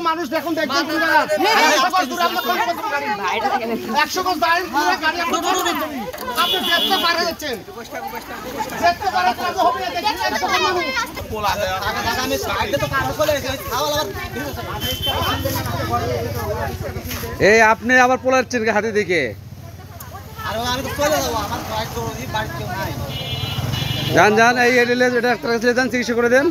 মানুষ দেখুন দেখবেন এই আপনি আবার পোলাচ্ছেন হাতে দিকে যান যান এই ডাক্তার কাছে যান চিকিৎসা করে দেন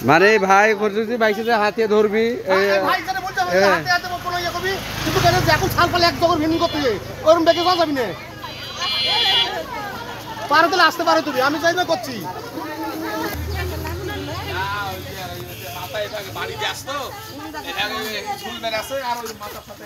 মানে ভাই যদি বাইকে হাতে ধরবি আসতে পারো তুমি আমি চাইবে করছি বাড়িতে আসতো ঝুলবেন আছে আর ওই মাথার সাথে